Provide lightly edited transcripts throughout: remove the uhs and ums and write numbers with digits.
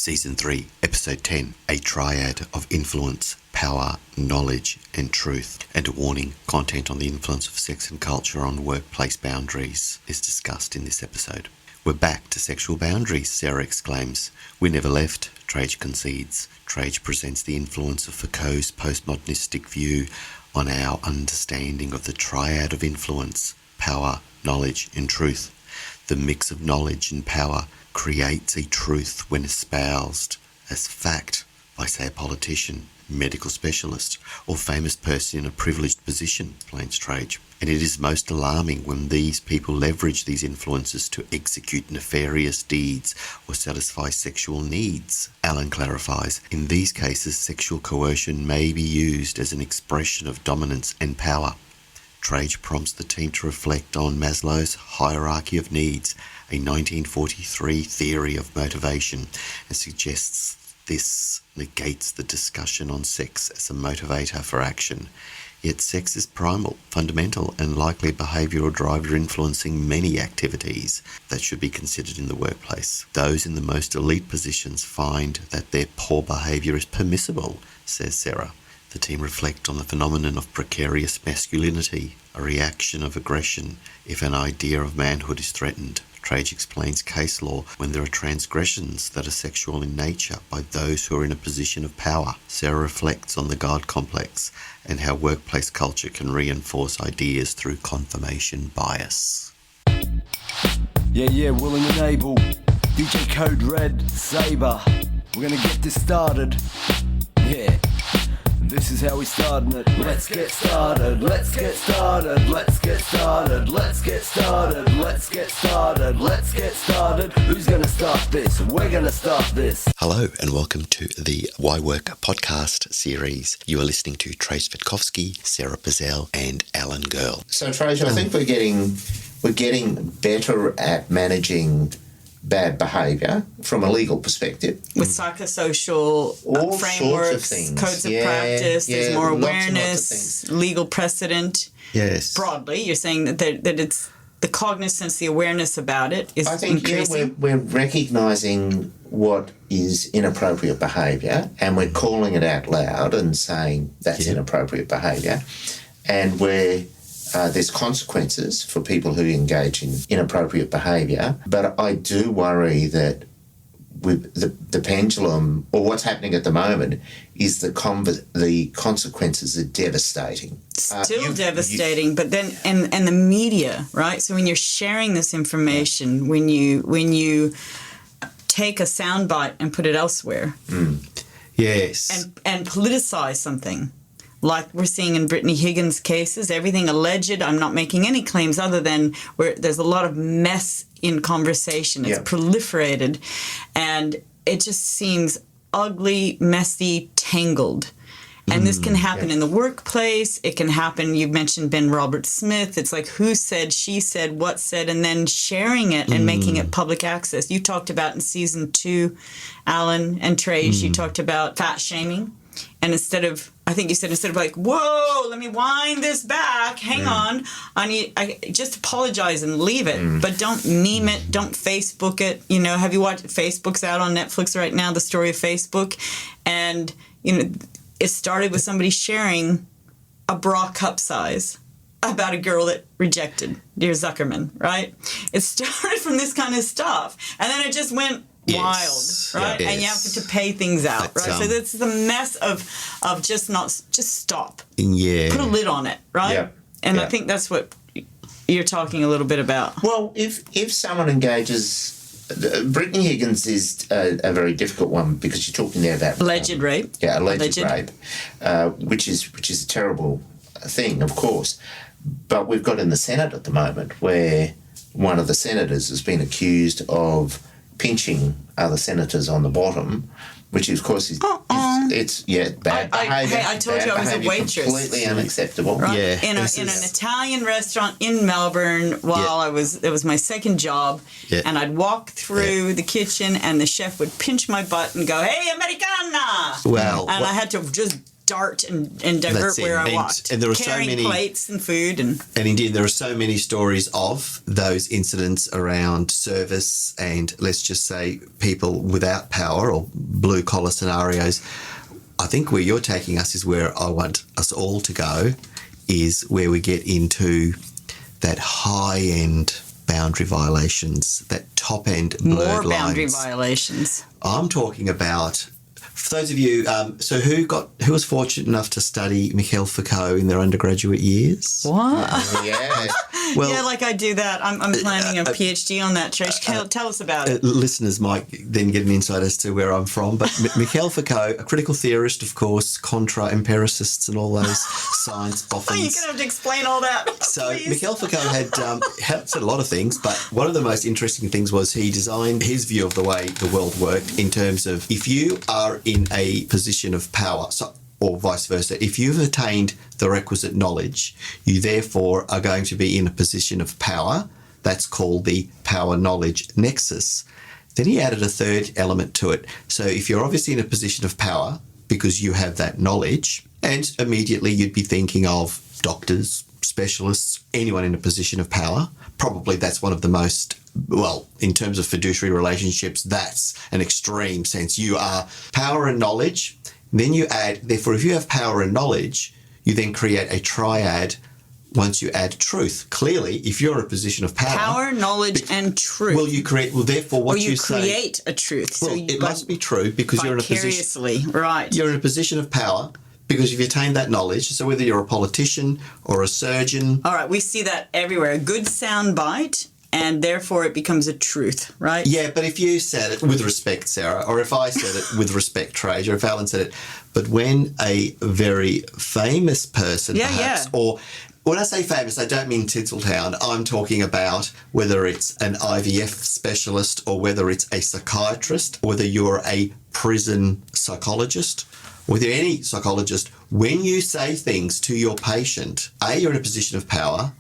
Season 3, Episode 10, A Triad of Influence, Power, Knowledge and Truth. And a warning, content on the influence of sex and culture on workplace boundaries is discussed in this episode. We're back to sexual boundaries, Sara exclaims. We never left, Trajce concedes. Trajce presents the influence of Foucault's postmodernistic view on our understanding of the Triad of Influence, Power, Knowledge and Truth. The mix of knowledge and power creates a truth when espoused as fact by, say, a politician, medical specialist, or famous person in a privileged position, explains Trajce. And it is most alarming when these people leverage these influences to execute nefarious deeds or satisfy sexual needs. Alan clarifies, in these cases, sexual coercion may be used as an expression of dominance and power. Trajce prompts the team to reflect on Maslow's hierarchy of needs, a 1943 theory of motivation, and suggests this negates the discussion on sex as a motivator for action. Yet sex is primal, fundamental, and likely a behavioural driver influencing many activities that should be considered in the workplace. Those in the most elite positions find that their poor behaviour is permissible, says Sara. The team reflect on the phenomenon of precarious masculinity, a reaction of aggression if an idea of manhood is threatened. Trajce explains caselaw when there are transgressions that are sexual in nature by those who are in a position of power. Sara reflects on the God complex and how workplace culture can reinforce ideas through confirmation bias. Yeah, willing and able. DJ Code Red, Saber. We're gonna get this started. Yeah. This is how we starting it. Let's get started. Let's get started. Let's get started. Let's get started. Let's get started. Let's get started. Who's gonna start this? We're gonna start this. Hello and welcome to the Why Work podcast series. You are listening to Trajce Vitkovsky, Sara Bazell and Alan Girl. So Trajce, I think we're getting better at managing bad behaviour from a legal perspective. With psychosocial frameworks, codes of practice, there's more awareness, legal precedent. Yes. Broadly, you're saying that it's the cognizance, the awareness about it is increasing. I think we're recognising what is inappropriate behaviour and we're calling it out loud and saying that's inappropriate behaviour, and there's consequences for people who engage in inappropriate behaviour, but I do worry that with the pendulum, or what's happening at the moment, is the consequences are devastating. Still devastating, but then and the media, right? So when you're sharing this information, when you take a soundbite and put it elsewhere, yes, and politicize something. Like we're seeing in Brittany Higgins' cases, everything alleged. I'm not making any claims other than where there's a lot of mess in conversation. It's proliferated, and it just seems ugly, messy, tangled. And this can happen in the workplace. It can happen, you mentioned Ben Robert Smith. It's like who said, she said, what said, and then sharing it and making it public access. You talked about in Season 2, Alan and Trajce, you talked about fat shaming. And instead of like, whoa, let me wind this back. Hang on. I just apologize and leave it. But don't meme it. Don't Facebook it. You know, have you watched Facebook's out on Netflix right now, the story of Facebook? And, you know, it started with somebody sharing a bra cup size about a girl that rejected dear Zuckerman, right? It started from this kind of stuff. And then it just went wild, right? And you have to pay things out, right? So that's the mess of just stop. Yeah. Put a lid on it, right? Yeah. And I think that's what you're talking a little bit about. Well, if someone engages, Brittany Higgins is a very difficult one because you're talking there about alleged rape. Yeah, alleged rape, which is a terrible thing, of course. But we've got in the Senate at the moment where one of the senators has been accused of pinching other senators on the bottom, which of course is bad behaviour. I told you I was a waitress. Completely unacceptable. Right? Yeah. In an Italian restaurant in Melbourne while it was my second job, and I'd walk through the kitchen and the chef would pinch my butt and go, "Hey, Americana!" Well, and I had to just dart and divert where I walked. And there are carrying so many plates and food and indeed there are so many stories of those incidents around service and let's just say people without power or blue collar scenarios. I think where you're taking us is where I want us all to go, is where we get into that high end boundary violations, that top end blurred more boundary lines. violations. I'm talking about, for those of you, so who was fortunate enough to study Michel Foucault in their undergraduate years? What? Yeah. Well, yeah, like I do that. I'm planning a PhD on that. Trajce, tell us about it. Listeners might then get an insight as to where I'm from, but Michel Foucault, a critical theorist, of course, contra empiricists and all those science boffins. You're going to have to explain all that. So please. Michel Foucault had said a lot of things, but one of the most interesting things was he designed his view of the way the world worked in terms of if you are in a position of power, or vice versa, if you've attained the requisite knowledge, you therefore are going to be in a position of power. That's called the power-knowledge nexus. Then he added a third element to it. So if you're obviously in a position of power because you have that knowledge, and immediately you'd be thinking of doctors, specialists, anyone in a position of power. Probably that's one of the most, well, in terms of fiduciary relationships, that's an extreme sense. You are power and knowledge. Then you add, therefore, if you have power and knowledge, you then create a triad once you add truth. Clearly, if you're in a position of power, knowledge, and truth. Well, you create, well, therefore, what you say... create a truth. Well, it must be true because you're in a position... Vicariously, right. You're in a position of power because you've attained that knowledge. So whether you're a politician or a surgeon... All right, we see that everywhere. A good sound bite, and therefore it becomes a truth, right? Yeah, but if you said it with respect, Sarah, or if I said it with respect, Trajce, or if Alan said it, but when a very famous person perhaps, or when I say famous, I don't mean Tinseltown. I'm talking about whether it's an IVF specialist or whether it's a psychiatrist, or whether you're a prison psychologist, whether any psychologist, when you say things to your patient, A, you're in a position of power,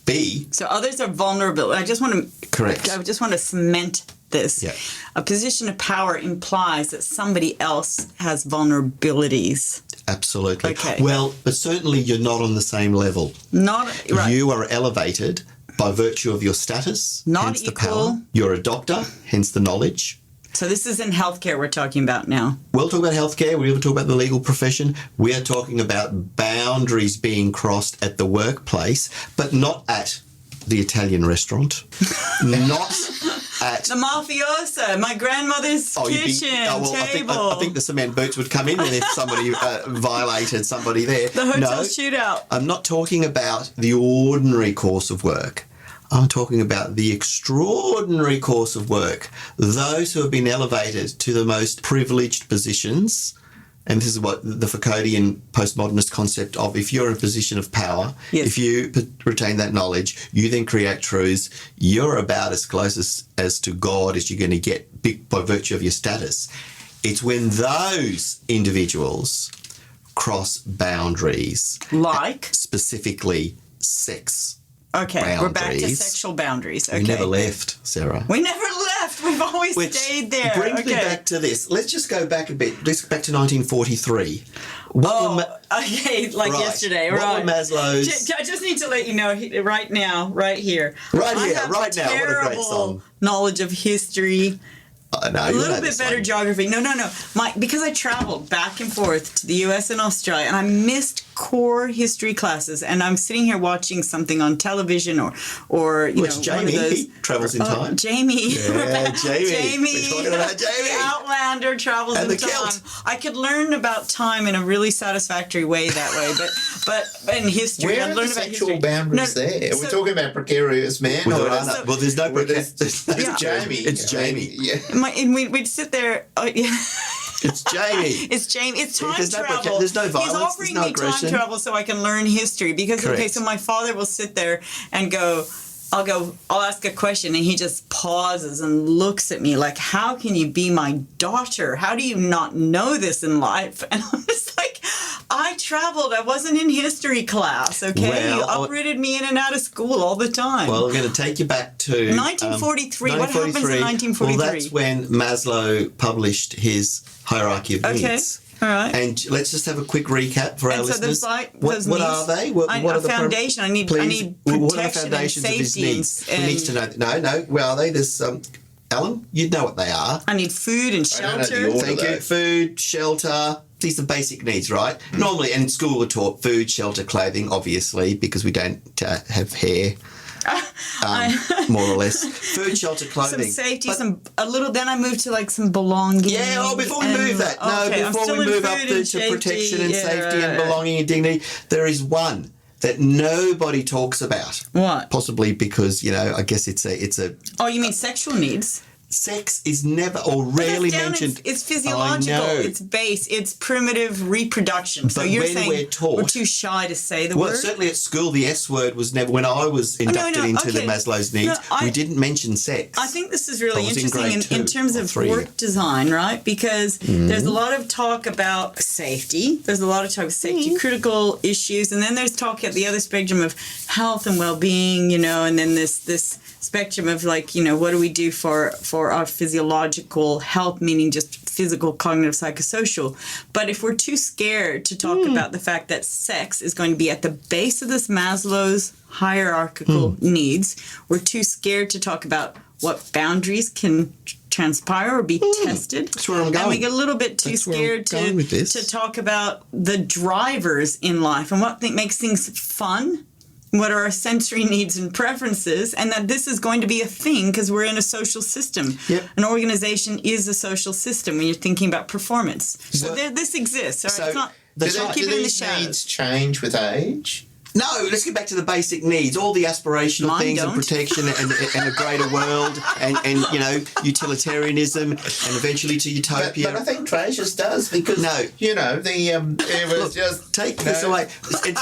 B... So others are vulnerable. I just want to... Correct. I just want to cement this. Yeah. A position of power implies that somebody else has vulnerabilities. Absolutely. Okay. Well, but certainly you're not on the same level. Not... Right. You are elevated by virtue of your status, not hence the equal. power. You're a doctor, hence the knowledge. So this is in healthcare we're talking about now. We'll talk about healthcare. We'll talk about the legal profession. We are talking about boundaries being crossed at the workplace, but not at the Italian restaurant, not at... The mafiosa, my grandmother's kitchen table. I think the cement boots would come in and if somebody violated somebody there. The hotel shootout. I'm not talking about the ordinary course of work. I'm talking about the extraordinary course of work. Those who have been elevated to the most privileged positions, and this is what the Foucauldian postmodernist concept of if you're in a position of power, if you retain that knowledge, you then create truths, you're about as close as to God as you're going to get by virtue of your status. It's when those individuals cross boundaries. Like? Specifically sex. Okay, boundaries. We're back to sexual boundaries. Okay. We never left, Sarah. We never left. We've always stayed there. Brings me back to this. Let's just go back a bit. Let's go back to 1943. Yesterday. What right. were Maslow's... I just need to let you know right now, right here. Right I here, have right now. What a great terrible song. knowledge of history. No, a little bit better geography. No. Because I traveled back and forth to the U.S. and Australia, and I missed core history classes. And I'm sitting here watching something on television, or it's Jamie. one of those. He travels in time. Jamie. Yeah, Jamie. Jamie. We're talking about Jamie. The Outlander travels and in the time. kilt. I could learn about time in a really satisfactory way that way, but in history, Where I've are learned the about sexual history. boundaries there? We're talking about precarious man. Well, there's no precarious. It's Jamie. It's Jamie. Yeah. And we'd sit there. It's Jamie. It's Jamie. It's time There's travel. There's no violence. He's offering there's no me aggression. time travel so I can learn history. Because, Correct. so my father will sit there and I'll ask a question and he just pauses and looks at me like, how can you be my daughter? How do you not know this in life? And I'm just like, I traveled. I wasn't in history class, okay? Well, you uprooted me in and out of school all the time. Well, we're going to take you back to... 1943. What happens in 1943? Well, that's when Maslow published his hierarchy of needs. All right. And let's just have a quick recap for our And so listeners. those What needs, are they? What are the foundation. I need Please, protection what are the foundations and of his safety. needs? He needs to know. No. Where are they? There's Alan. You'd know what they are. I need food and I don't know the shelter. order. Thank you. Food, shelter. These are basic needs, right? Normally, and in school we're taught food, shelter, clothing, obviously, because we don't have hair, more or less. Food, shelter, clothing. Some safety, But- a little. Then I move to like some belonging. Yeah, before we move that. Okay, I'm Before still we in move up food to and safety, protection and yeah, safety and right. belonging and dignity, there is one that nobody talks about. What? Possibly because, I guess it's a Oh, you mean sexual needs? sex is never or rarely That's down, mentioned. It's physiological. I know. It's base. It's primitive reproduction. So But you're when saying we're taught- too shy to say the Well, word? certainly at school, the S word was never. When I was inducted into the okay. Maslow's needs, No, we didn't mention sex. I think this is really I was in interesting grade in two terms or of three. work design, right? Because there's a lot of talk about safety. There's a lot of talk of safety critical issues, and then there's talk at the other spectrum of health and well-being, and then this spectrum of what do we do for our physiological health, meaning just physical, cognitive, psychosocial. But if we're too scared to talk about the fact that sex is going to be at the base of this Maslow's hierarchical needs, we're too scared to talk about what boundaries can transpire or be tested. That's where I'm going. And we get a little bit too That's where I'm scared going with this. to talk about the drivers in life and what makes things fun. What are our sensory needs and preferences, and that this is going to be a thing because we're in a social system. Yep. An organization is a social system when you're thinking about performance. So Well, this exists. All right? so It's not, that's don't right. keep Do it in the these shadows. needs change with age? No, let's get back to the basic needs. All the aspirational Mine things don't. and protection and a greater world and utilitarianism and eventually to utopia. But I think Trajce does because it was just Take this away.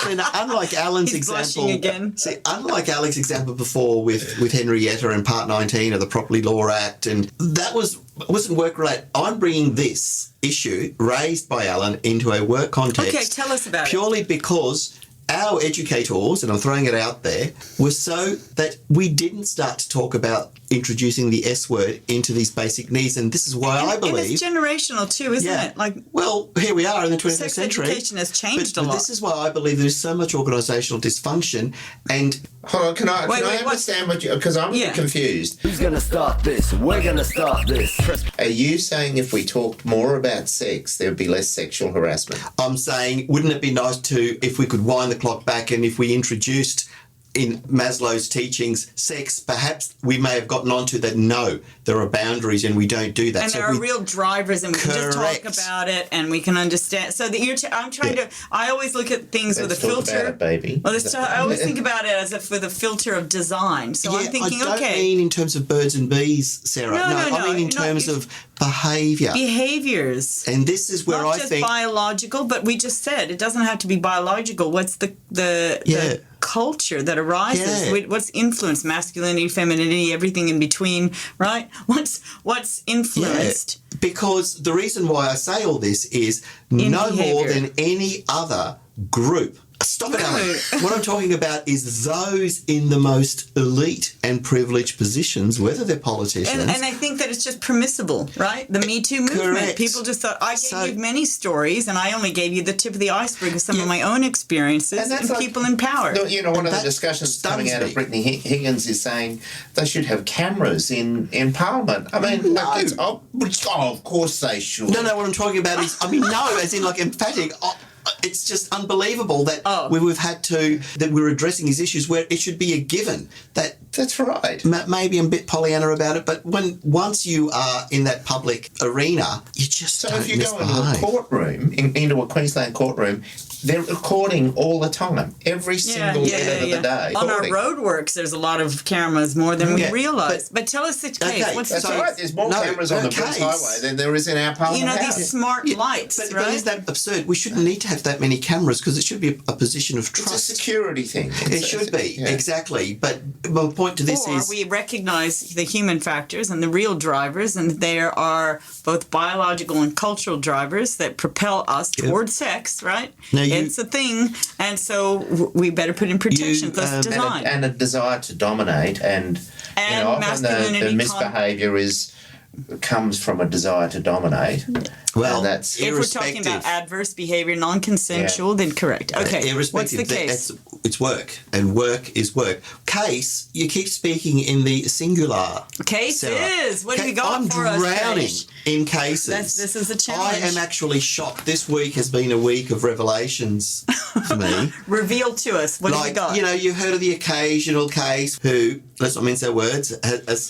And unlike Alan's He's example, blushing again. See, unlike Alan's example before with Henrietta and Part 19 of the Property Law Act, and that wasn't work related. I'm bringing this issue raised by Alan into a work context. Okay, tell us about it. Purely because our educators, and I'm throwing it out there, were so that we didn't start to talk about introducing the S word into these basic needs, and this is why I And believe. it's generational too, isn't it? Like, Well, here we are in the 21st sex century. education has changed but a lot. This is why I believe there's so much organisational dysfunction, and Hold on, can I Wait, what? understand what you, because I'm a Yeah. bit confused. Who's gonna start this? We're gonna start this. Are you saying if we talked more about sex, there would be less sexual harassment? I'm saying, wouldn't it be nice if we could wind the clock back and if we introduced in Maslow's teachings sex, perhaps we may have gotten onto that, no, there are boundaries and we don't do that. and So there are we- real drivers, and we can just talk Correct. about it, and we can understand. So that I'm trying to. I always look at things Let's with a talk filter. about it, baby. Well, I always think about it as if with a filter of design. So I'm thinking, I don't okay, mean in terms of birds and bees, Sarah. No, I mean in no, terms of behaviour. behaviors. And this is where Not I just think... biological, but we just said it doesn't have to be biological. What's the Yeah. culture that arises? Yeah. What's influenced? Masculinity, femininity, everything in between, right? What's influenced? Because the reason why I say all this is In no more behaviour. than any other group. Stop it, Alan. What I'm talking about is those in the most elite and privileged positions, whether they're politicians. And I think that it's just permissible, right? The Me Too movement. Correct. People just thought, I gave So- you many stories, and I only gave you the tip of the iceberg of some of my own experiences And and, that's like- people in power. No, one of the that discussions coming stuns out of me. Brittany Higgins is saying they should have cameras in Parliament. I mean, No. of course they should. No, what I'm talking about is, no, as in like emphatic. It's just unbelievable that we're addressing these issues where it should be a given that That's right. maybe I'm a bit Pollyanna about it, but once you are in that public arena, you just So don't if you go into a misbehave. courtroom, into a Queensland courtroom, they're recording all the time, every single minute of the day. On our Recording. roadworks, there's a lot of cameras, more than we Yeah, realize. But tell us the case. Okay, What's That's the case? right. There's more No, cameras on the okay. Prince Highway than there is in our Parliament House. These smart lights, But right? is that absurd? We shouldn't need to have that many cameras because it should be a position of It's a trust. security thing. It should be, Yeah. exactly. But my point to this Or is... we recognize the human factors and the real drivers, and there are both biological and cultural drivers that propel us toward sex, right? Now It's a thing, and so we better put in protections. That's design. And a desire to dominate, and often the masculinity misbehaviour comes from a desire to dominate. Well, And that's If we're talking about adverse behavior, non-consensual, then correct. Okay, what's the case? It's work, and work is work. Case, you keep speaking in the singular. Cases. Sarah. What do you got for us? I'm drowning Trish? in cases. This is a challenge. I am actually shocked. This week has been a week of revelations for me. Reveal to us. What do you got? You've heard of the occasional case who, let's not mince our words,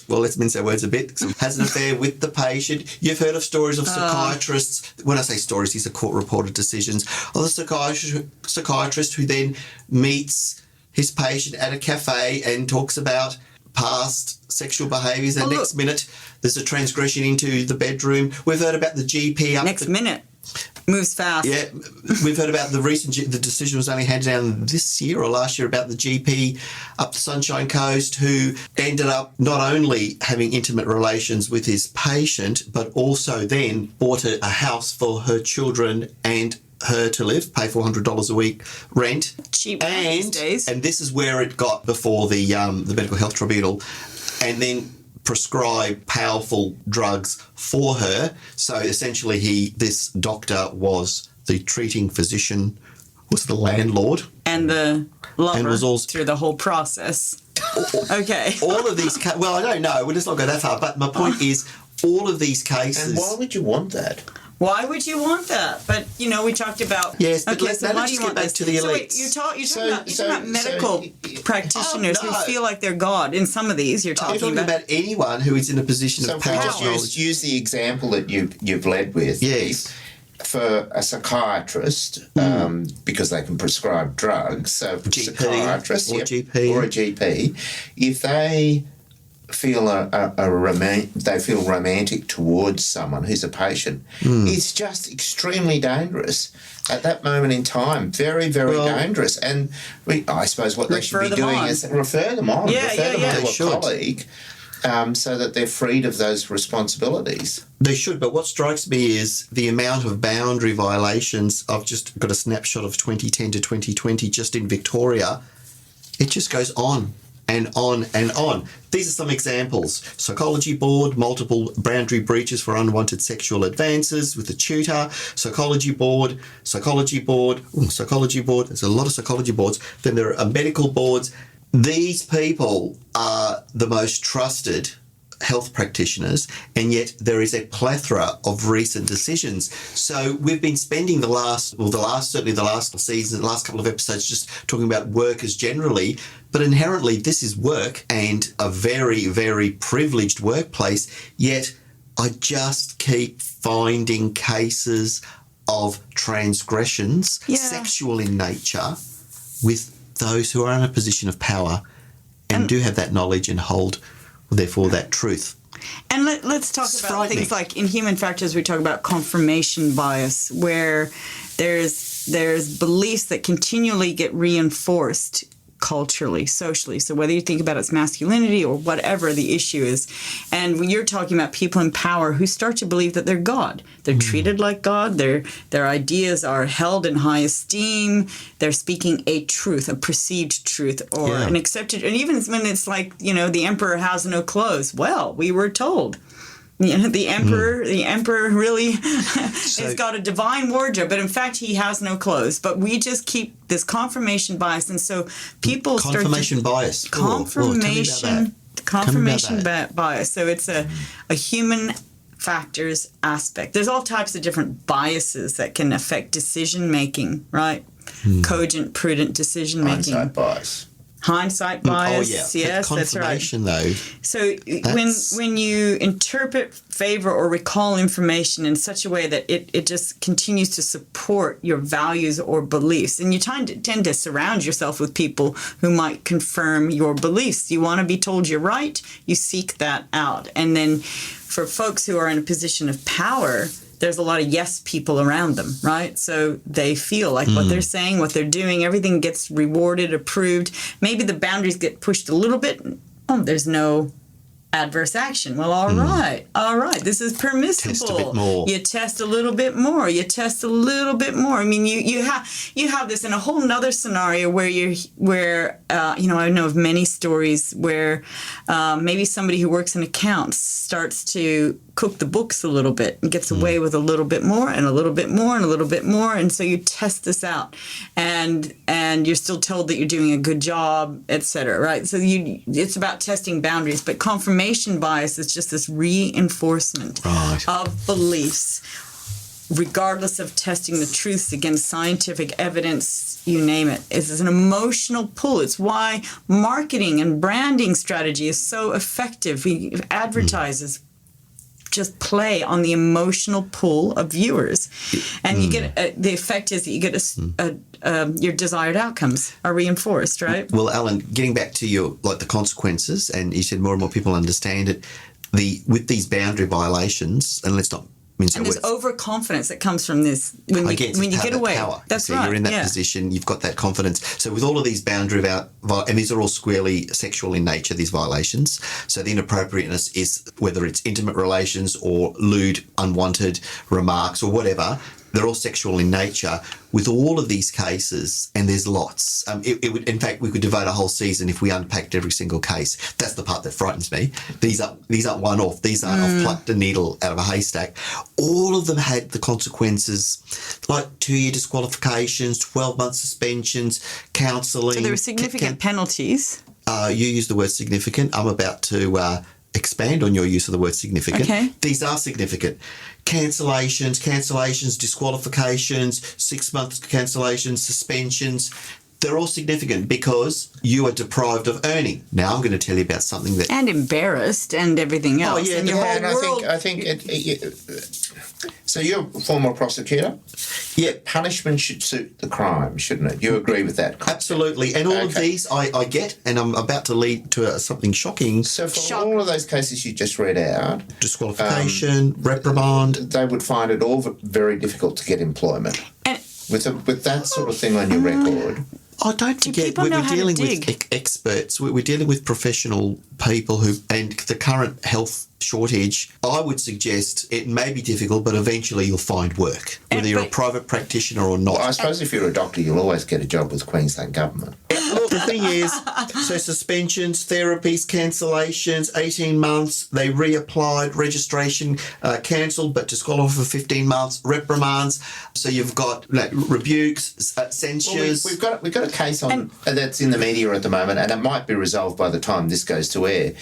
let's mince our words a bit, has an affair with the patient. You've heard of stories of psychiatrists. When I say stories, these are court-reported decisions. Of the psychiatrist who then meets his patient at a cafe and talks about past sexual behaviours, and next minute there's a transgression into the bedroom. We've heard about the GP next minute. Moves fast. Yeah, we've heard about the decision was only handed down this year or last year about the GP up the Sunshine Coast who ended up not only having intimate relations with his patient, but also then bought a house for her children and her to live, pay $400 a week rent. Cheap these days. And this is where it got before the Medical Health Tribunal, and then prescribe powerful drugs for her. So essentially this doctor was the treating physician, was the landlord. And the lover and was also, through the whole process. Okay. All of these well, I don't know. Let's not go that far. But my point is, all of these cases... And why would you want that? Why would you want that? But, we talked about... Yes, but okay, let's why get back to the elites. So wait, you're talking about medical practitioners who feel like they're God. In some of these, you're talking about anyone who is in a position of power. So just use the example that you've led with. Yes. For a psychiatrist, because they can prescribe drugs, so for GP, psychiatrist or a GP, if they feel they feel romantic towards someone who's a patient, it's just extremely dangerous at that moment in time. Very, very dangerous. And I suppose what they should be doing is refer them on. Refer them to a colleague. So that they're freed of those responsibilities. They should, but what strikes me is the amount of boundary violations. I've just got a snapshot of 2010 to 2020 just in Victoria. It just goes on and on and on. These are some examples. Psychology board, multiple boundary breaches for unwanted sexual advances with the tutor. Psychology board. There's a lot of psychology boards. Then there are medical boards. These people are the most trusted health practitioners, and yet there is a plethora of recent decisions. So we've been spending the last season, the last couple of episodes just talking about workers generally, but inherently this is work and a very, very privileged workplace, yet I just keep finding cases of transgressions, sexual in nature, with those who are in a position of power and do have that knowledge and hold, therefore, that truth. And let's talk about things like in human factors, we talk about confirmation bias, where there's beliefs that continually get reinforced culturally, socially. So whether you think about it's masculinity or whatever the issue is, and when you're talking about people in power who start to believe that they're God, they're treated like God, their ideas are held in high esteem, they're speaking a truth, a perceived truth, or an accepted, and even when it's like, the emperor has no clothes. Well, we were told. The emperor really has got a divine wardrobe, but in fact he has no clothes. But we just keep this confirmation bias, and so people confirmation bias. Confirmation bias. So it's a human factors aspect. There's all types of different biases that can affect decision making, right? Cogent, prudent decision making. Hindsight bias. Yes, that's right. Though. So when you interpret, favor, or recall information in such a way that it just continues to support your values or beliefs, and you tend to surround yourself with people who might confirm your beliefs. You want to be told you're right, you seek that out. And then for folks who are in a position of power, there's a lot of yes people around them, right? So they feel like what they're saying, what they're doing, everything gets rewarded, approved. Maybe the boundaries get pushed a little bit. There's no adverse action. Well, all right, this is permissible. Test a bit more. You test a little bit more. You test a little bit more. I mean, you have this in a whole nother scenario where I know of many stories where maybe somebody who works in accounts starts to cook the books a little bit and gets away with a little bit more and a little bit more and a little bit more, and so you test this out, and you're still told that you're doing a good job, etc. Right? So it's about testing boundaries, but confirmation bias is just this reinforcement of beliefs, regardless of testing the truths against scientific evidence, you name it. It's an emotional pull. It's why marketing and branding strategy is so effective. Advertisers just play on the emotional pull of viewers, and you get the effect is that you get your desired outcomes are reinforced, right? Well, Alan, getting back to the consequences, and you said more and more people understand it. With these boundary violations, and let's not mince and our there's words. overconfidence that comes from this when you get away. Power. That's so right. You're in that position. You've got that confidence. So with all of these boundary and these are all squarely sexual in nature, these violations. So the inappropriateness is whether it's intimate relations or lewd, unwanted remarks or whatever. They're all sexual in nature. With all of these cases, and there's lots, it would, in fact, we could devote a whole season if we unpacked every single case. That's the part that frightens me. These aren't one-off. These aren't I've plucked a needle out of a haystack. All of them had the consequences, like 2-year disqualifications, 12-month suspensions, counselling. So there were significant penalties. You used the word significant. I'm about to expand on your use of the word significant. Okay. These are significant. Cancellations, disqualifications, 6-month cancellations, suspensions. They're all significant because you are deprived of earning. Now I'm going to tell you about something that... And embarrassed and everything else. Oh, yeah. And your whole world... I think so you're a former prosecutor? Yeah. Punishment should suit the crime, shouldn't it? You agree with that? Absolutely. And all of these I get, and I'm about to lead to something shocking. So for all of those cases you just read out... Disqualification, reprimand... They would find it all very difficult to get employment. And with that sort of thing on your record... Oh, don't forget, we're dealing with experts. We're dealing with professional people and the current health shortage. I would suggest it may be difficult, but eventually you'll find work, whether you're a private practitioner or not. Well, I suppose if you're a doctor, you'll always get a job with Queensland government. Look, the thing is, so suspensions, therapies, cancellations, 18 months, they reapplied, registration cancelled, but disqualified for 15 months, reprimands. So you've got rebukes, censures. Well, we've got a case on that's in the media at the moment, and it might be resolved by the time this goes to air,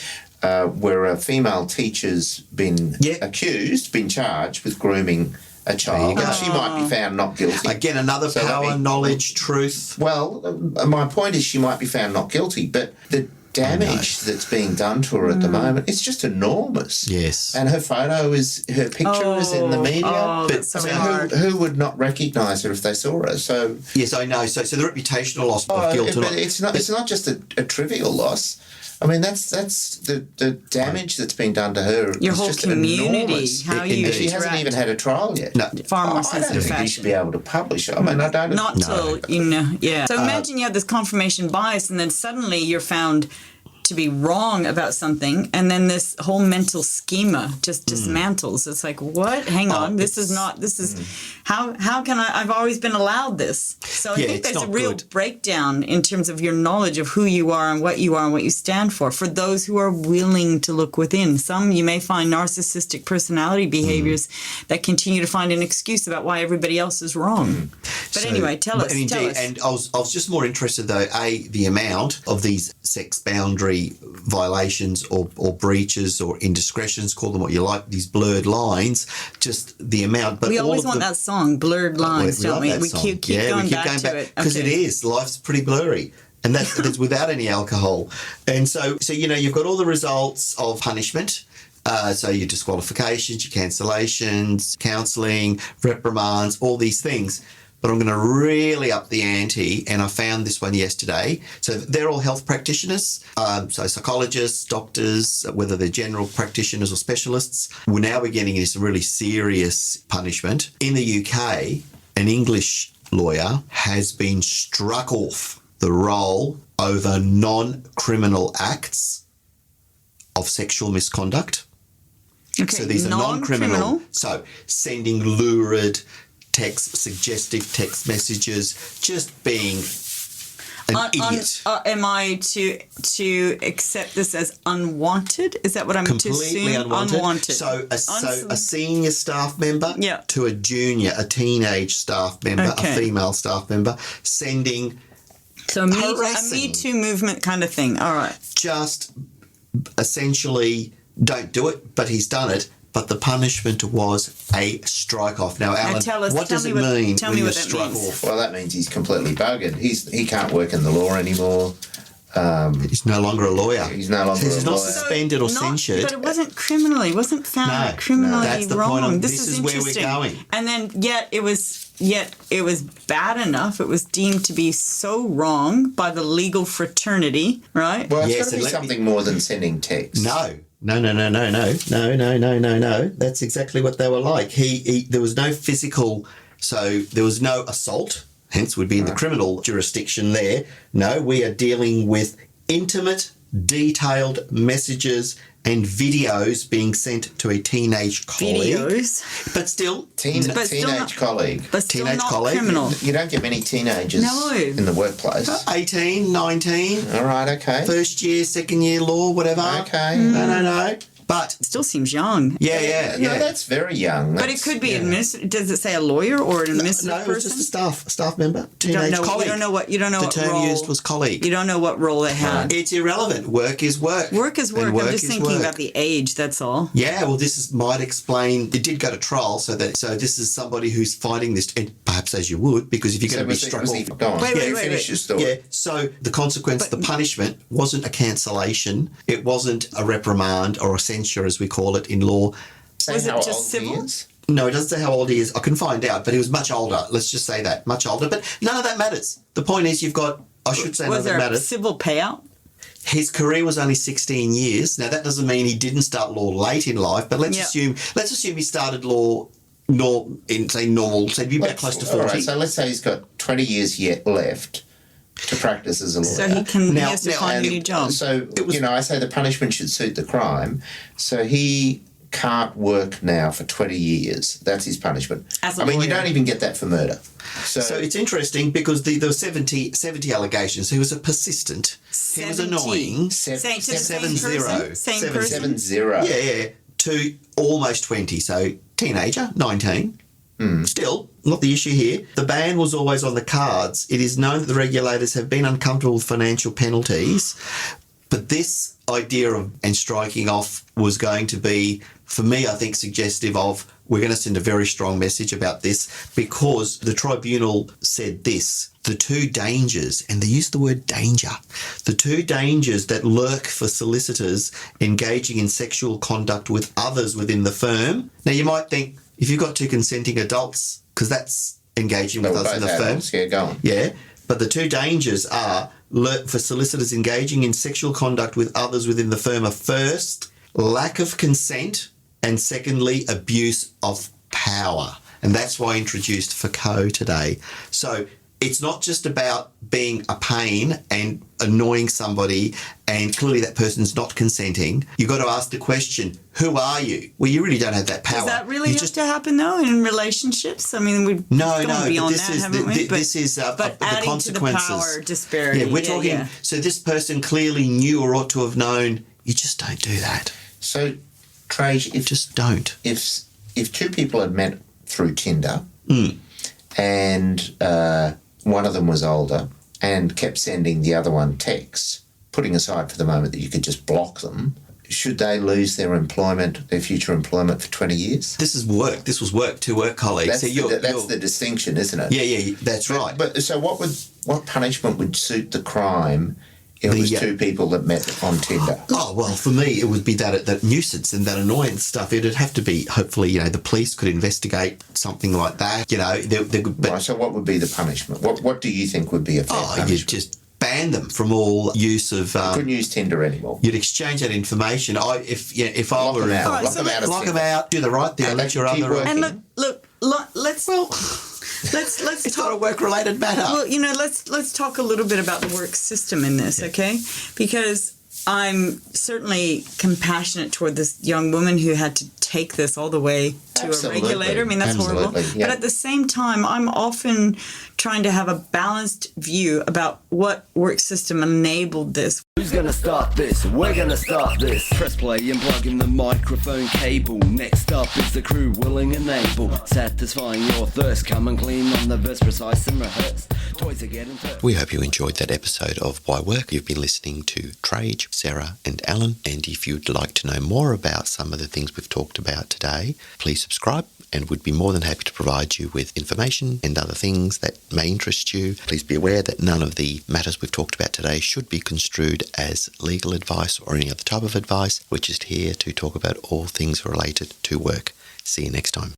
where a female teacher's been been charged with grooming a child. And she might be found not guilty. Again, another power, knowledge, truth. Well, my point is she might be found not guilty, but the damage that's being done to her at the moment, it's just enormous. Yes. And her picture is in the media. Oh, but so hard. Who would not recognise her if they saw her? So yes, I know. So the reputational loss of guilt. But it's not just a trivial loss. I mean, that's the damage that's been done to her. Your is whole just community, enormous. how you She hasn't even had a trial yet. No. Far more I don't sensitive think you should fashion. be able to publish it. I mean, I don't... Not till, So imagine you have this confirmation bias and then suddenly you're found to be wrong about something, and then this whole mental schema just dismantles. It's like, what? Hang on. This is how can I've always been allowed this. So I think there's a real breakdown in terms of your knowledge of who you are and what you stand for those who are willing to look within. Some you may find narcissistic personality behaviors that continue to find an excuse about why everybody else is wrong. But anyway, tell us. And I was just more interested though, the amount of these sex boundary violations or breaches or indiscretions, call them what you like, these blurred lines, just the amount. But we always want that song, Blurred Lines, don't we? We keep going back to it. Because it is. Life's pretty blurry. And that's without any alcohol. And so you've got all the results of punishment. So your disqualifications, your cancellations, counselling, reprimands, all these things. But I'm going to really up the ante, and I found this one yesterday. So they're all health practitioners, so psychologists, doctors, whether they're general practitioners or specialists. We're now getting into some really serious punishment. In the UK, an English lawyer has been struck off the roll over non-criminal acts of sexual misconduct. Okay, So these are non-criminal. So sending lurid text, suggestive text messages, just being an idiot. Am I to accept this as unwanted? Is that what I'm to assume? Completely unwanted. So a senior staff member to a junior, a teenage staff member, a female staff member, sending a Me Too movement kind of thing. All right. Just essentially don't do it, but he's done it. But the punishment was a strike-off. Now, Alan, what does it mean when you're struck off? Well, that means he's completely buggered. He can't work in the law anymore. He's no longer a lawyer. He's no longer a lawyer. He's not suspended or censured. But it wasn't criminally. It wasn't found criminally that's the wrong. point. This is where we're going. And then yet it was bad enough. It was deemed to be so wrong by the legal fraternity, right? Well, it's got to be something more than sending text. No. That's exactly what they were like. There was no physical, so there was no assault, hence would be in the criminal jurisdiction there. No, we are dealing with intimate, detailed messages and videos being sent to a teenage colleague. Videos? But still... Teenage colleague. But still teenage not colleague. Criminal. You don't get many teenagers in the workplace. 18, 19. All right, okay. First year, second year law, whatever. Okay. No. But still seems young. Yeah. No, that's very young. But it could be does it say a lawyer or an administrative person? No, it was just a staff member, teenage colleague. You don't know what the term used was colleague. You don't know what role they had. It's irrelevant. Work is work. Work is work. I'm just thinking about the age. That's all. Yeah. Well, might explain. It did go to trial, so this is somebody who's fighting this, and perhaps as you would, because if you're going to be struck off. Go on. Wait. Finish your story. Yeah. So the consequence, the punishment, wasn't a cancellation. It wasn't a reprimand or a censure, as we call it in law. Was it just civil? No, it doesn't say how old he is. I can find out, but he was much older. Let's just say that. Much older. But none of that matters. The point is none of that matters. Was there a civil payout? His career was only 16 years. Now, that doesn't mean he didn't start law late in life, but let's assume he started law normal, so he'd be about close to 40. All right, so let's say he's got 20 years yet left to practice as a lawyer. So he has to find a new job. So, I say the punishment should suit the crime. So he can't work now for 20 years. That's his punishment. You don't even get that for murder. So it's interesting because there were 70 allegations. He was a persistent. 70. He was annoying. 7-0. Same person? 7-0. Yeah. To almost 20. So teenager, 19. Still, not the issue here. The ban was always on the cards. It is known that the regulators have been uncomfortable with financial penalties, but this idea of striking off was going to be, for me, I think, suggestive of we're going to send a very strong message about this, because the tribunal said this: the two dangers, and they used the word danger, the two dangers that lurk for solicitors engaging in sexual conduct with others within the firm. Now, you might think, if you've got two consenting adults, because that's engaging with us in the firm. Yeah, go on. Yeah, but the two dangers are for solicitors engaging in sexual conduct with others within the firm are first, lack of consent, and secondly, abuse of power. And that's why I introduced Foucault today. So it's not just about being a pain and annoying somebody and clearly that person's not consenting. You've got to ask the question, who are you? Well, you really don't have that power. Does that really have to happen, though, in relationships? I mean, we've gone beyond that, haven't we? This is but the adding consequences. To the power disparity. Yeah, we're talking, so this person clearly knew or ought to have known, you just don't do that. So, Trajce, just don't. If two people had met through Tinder and one of them was older and kept sending the other one texts, putting aside for the moment that you could just block them, should they lose their future employment for 20 years? This is work. This was work, two work colleagues. That's the distinction, isn't it? Yeah, that's right. But so what punishment would suit the crime if it was two people that met on Tinder? Oh, well, for me, it would be that nuisance and that annoyance stuff. It'd have to be, hopefully, the police could investigate something like that. Right, so what would be the punishment? What do you think would be a fair punishment? You'd just ban them from all use of... you couldn't use Tinder anymore. You'd exchange that information. If I were... Lock them out. Do the right thing. Let your other... And look, let's... Let's it's talk, not a work-related matter. Well, let's talk a little bit about the work system in this, okay? Because I'm certainly compassionate toward this young woman who had to take this all the way to Absolutely. a regulator. I mean, that's horrible. Yeah. But at the same time, I'm often trying to have a balanced view about what work system enabled this. Who's gonna start this? We're gonna start this. Press play and plug in the microphone cable. Next up is the crew willing and able, satisfying your thirst. Come and clean on the verse, precise and rehearsed. Toys are getting first. We hope you enjoyed that episode of Why Work. You've been listening to Trajce, Sara and Alan, and if you'd like to know more about some of the things we've talked about today, please subscribe and we'd be more than happy to provide you with information and other things that may interest you. Please be aware that none of the matters we've talked about today should be construed as legal advice or any other type of advice. We're just here to talk about all things related to work. See you next time.